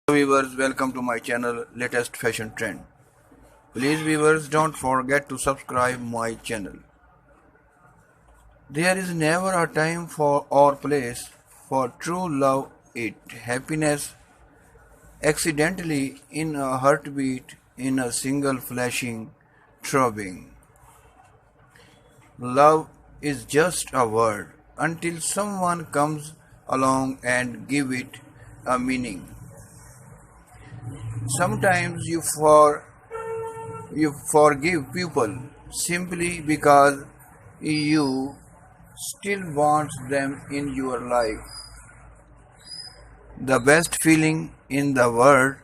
Viewers, welcome to my channel Latest Fashion Trend. Please viewers, don't forget to subscribe my channel. There is never a time for or place for true love. It happiness accidentally in a heartbeat, in a single flashing throbbing. Love is just a word until someone comes along and give it a meaning. Sometimes you forgive people simply because you still want them in your life. The best feeling in the world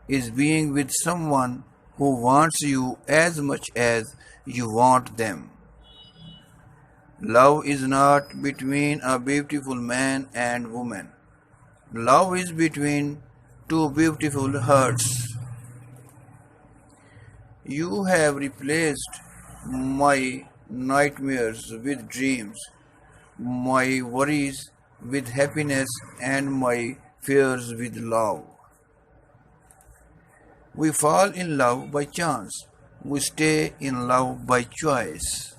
is being with someone who wants you as much as you want them. Love is not between a beautiful man and woman. Love is between two beautiful hearts. You have replaced my nightmares with dreams, my worries with happiness, and my fears with love. We fall in love by chance. We stay in love by choice.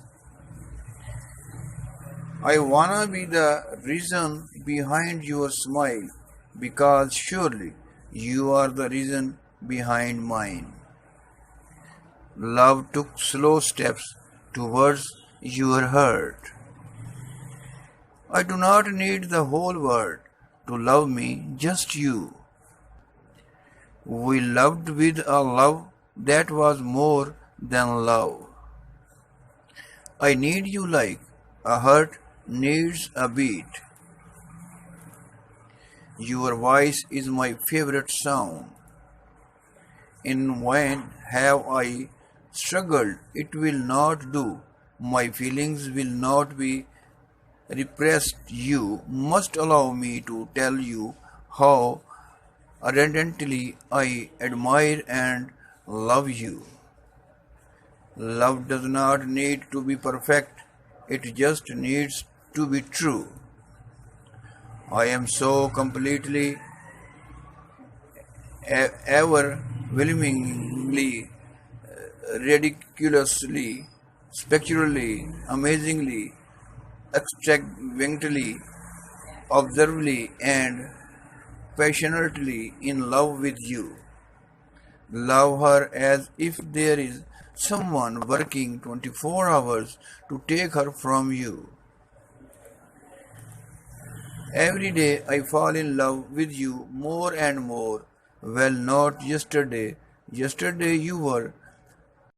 I wanna be the reason behind your smile because surely you are the reason behind mine. Love took slow steps towards your heart. I do not need the whole world to love me, just you. We loved with a love that was more than love. I need you like a heart needs a beat. Your voice is my favorite sound. In when have I struggled, it will not do. My feelings will not be repressed. You must allow me to tell you how ardently I admire and love you. Love does not need to be perfect, it just needs to be true. I am so completely, overwhelmingly, ridiculously, spectacularly, amazingly, extravagantly, observably, and passionately in love with you. Love her as if there is someone working 24 hours to take her from you. Every day I fall in love with you more and more. Well, not yesterday. Yesterday you were